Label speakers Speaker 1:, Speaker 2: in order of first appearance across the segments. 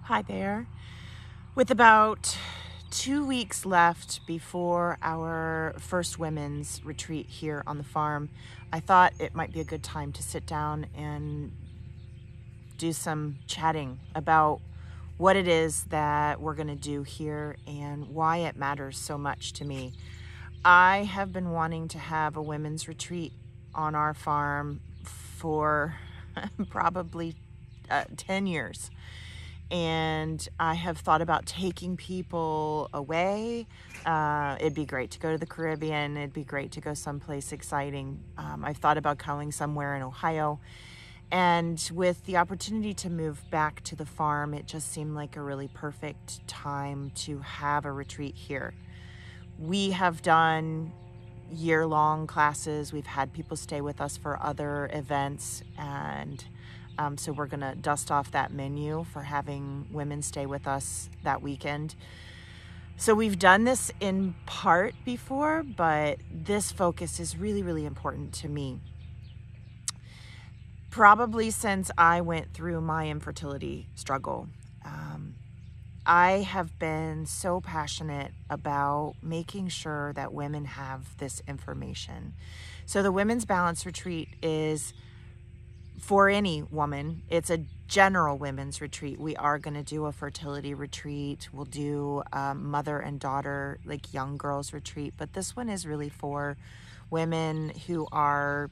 Speaker 1: Hi there. With about 2 weeks left before our first women's retreat here on the farm, I thought it might be a good time to sit down and do some chatting about what it is that we're going to do here and why it matters so much to me. I have been wanting to have a women's retreat on our farm for probably 10 years. And I have thought about taking people away. It'd be great to go to the Caribbean. It'd be great to go someplace exciting. I've thought about going somewhere in Ohio. And with the opportunity to move back to the farm, it just seemed like a really perfect time to have a retreat here. We have done year-long classes. We've had people stay with us for other events, and so we're gonna dust off that menu for having women stay with us that weekend. So we've done this in part before, but this focus is really, really important to me. Probably since I went through my infertility struggle. I have been so passionate about making sure that women have this information. So the Women's Balance Retreat is for any woman. It's a general women's retreat. We are going to do a fertility retreat. We'll do a mother and daughter, like young girls retreat. But this one is really for women who are,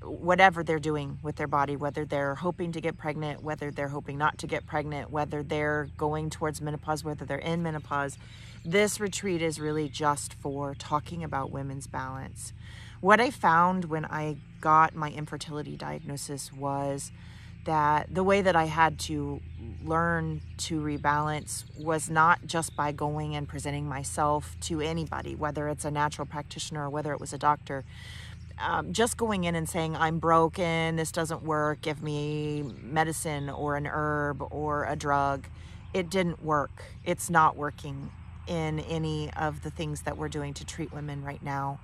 Speaker 1: whatever they're doing with their body, whether they're hoping to get pregnant, whether they're hoping not to get pregnant, whether they're going towards menopause, whether they're in menopause. This retreat is really just for talking about women's balance. What I found when I got my infertility diagnosis was that the way that I had to learn to rebalance was not just by going and presenting myself to anybody, whether it's a natural practitioner or whether it was a doctor. Just going in and saying, I'm broken, this doesn't work, give me medicine or an herb or a drug. It didn't work. It's not working in any of the things that we're doing to treat women right now.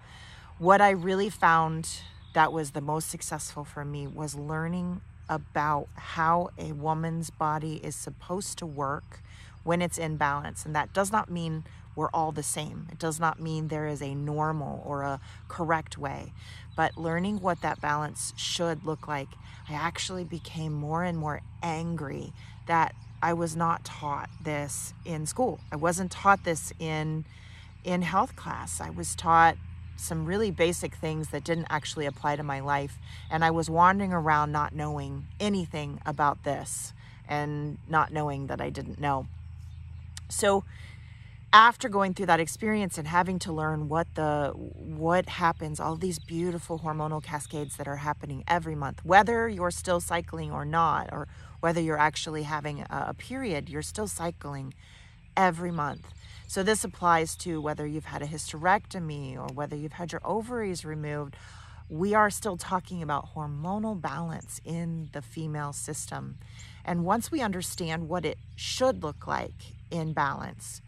Speaker 1: What I really found that was the most successful for me was learning about how a woman's body is supposed to work when it's in balance. And that does not mean we're all the same. It does not mean there is a normal or a correct way, but learning what that balance should look like. I actually became more and more angry that I was not taught this in school. I wasn't taught this in health class. I was taught some really basic things that didn't actually apply to my life. And I was wandering around not knowing anything about this and not knowing that I didn't know. So after going through that experience and having to learn what happens, all these beautiful hormonal cascades that are happening every month, whether you're still cycling or not, or whether you're actually having a period, you're still cycling every month. So this applies to whether you've had a hysterectomy or whether you've had your ovaries removed. We are still talking about hormonal balance in the female system. And once we understand what it should look like in balance,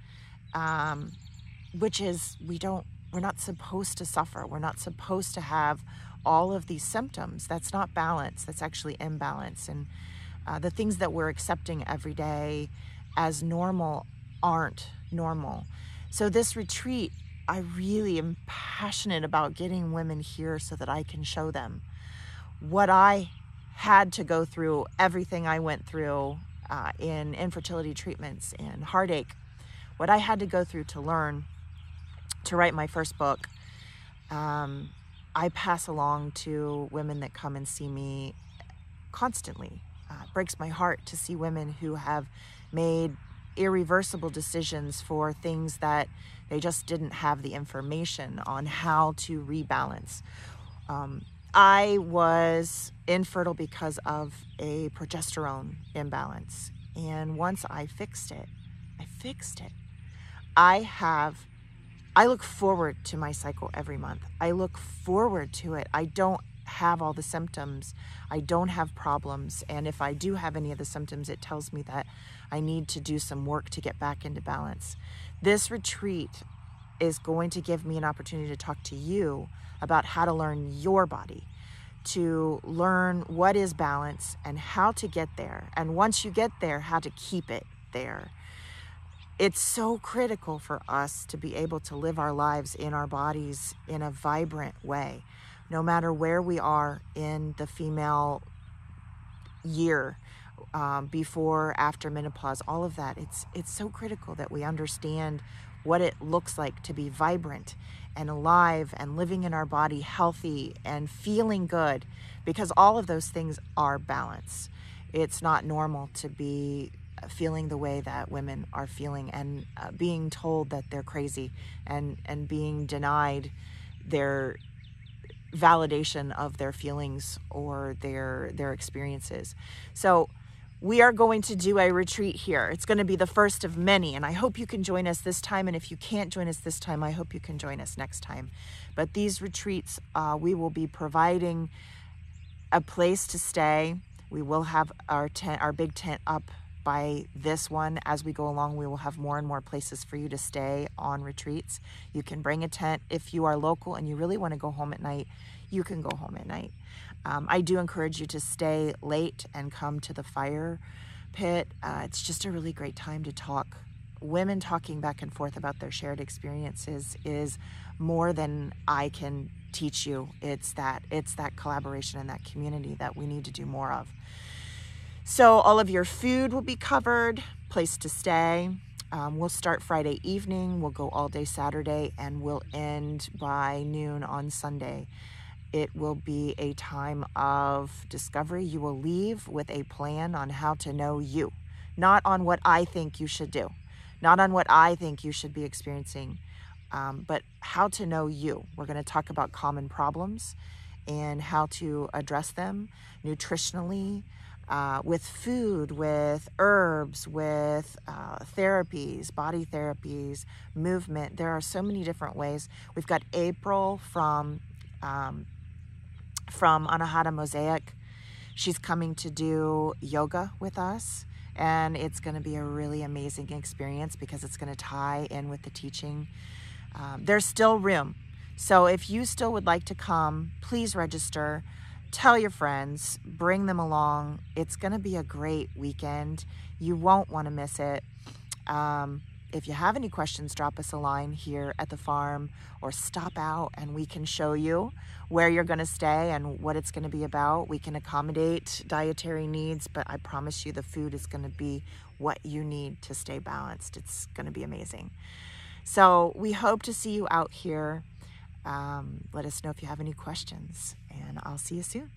Speaker 1: which is we're not supposed to suffer. We're not supposed to have all of these symptoms. That's not balance. That's actually imbalance. And the things that we're accepting every day as normal aren't normal. So this retreat, I really am passionate about getting women here so that I can show them what I had to go through, everything I went through in infertility treatments and heartache, what I had to go through to learn to write my first book. I pass along to women that come and see me constantly. It breaks my heart to see women who have made irreversible decisions for things that they just didn't have the information on how to rebalance. I was infertile because of a progesterone imbalance. And once I fixed it. I look forward to my cycle every month. I look forward to it. I don't have all the symptoms. I don't have problems. And if I do have any of the symptoms, it tells me that I need to do some work to get back into balance. This retreat is going to give me an opportunity to talk to you about how to learn your body, to learn what is balance and how to get there. And once you get there, how to keep it there. It's so critical for us to be able to live our lives in our bodies in a vibrant way, no matter where we are in the female year, before, after menopause, all of that. It's so critical that we understand what it looks like to be vibrant and alive and living in our body healthy and feeling good, because all of those things are balance. It's not normal to be feeling the way that women are feeling and being told that they're crazy and being denied their validation of their feelings or their experiences. So we are going to do a retreat here. It's going to be the first of many, and I hope you can join us this time. And if you can't join us this time, I hope you can join us next time. But these retreats, we will be providing a place to stay. We will have our tent, our big tent, up by this one. As we go along, we will have more and more places for you to stay on retreats. You can bring a tent. If you are local and you really want to go home at night, you can go home at night. I do encourage you to stay late and come to the fire pit. It's just a really great time to talk. Women talking back and forth about their shared experiences is more than I can teach you. It's that collaboration and that community that we need to do more of. So all of your food will be covered, place to stay. We'll start Friday evening, we'll go all day Saturday, and we'll end by noon on Sunday. It will be a time of discovery. You will leave with a plan on how to know you, not on what I think you should do, not on what I think you should be experiencing, but how to know you. We're going to talk about common problems and how to address them nutritionally, with food, with herbs, with therapies, body therapies, movement. There are so many different ways. We've got April from Anahata Mosaic. She's coming to do yoga with us, and it's going to be a really amazing experience because it's going to tie in with the teaching. There's still room. So if you still would like to come, please register. Tell your friends, bring them along. It's going to be a great weekend. You won't want to miss it. If you have any questions, drop us a line here at the farm or stop out and we can show you where you're going to stay and what it's going to be about. We can accommodate dietary needs, but I promise you the food is going to be what you need to stay balanced. It's going to be amazing. So we hope to see you out here. Let us know if you have any questions, and I'll see you soon.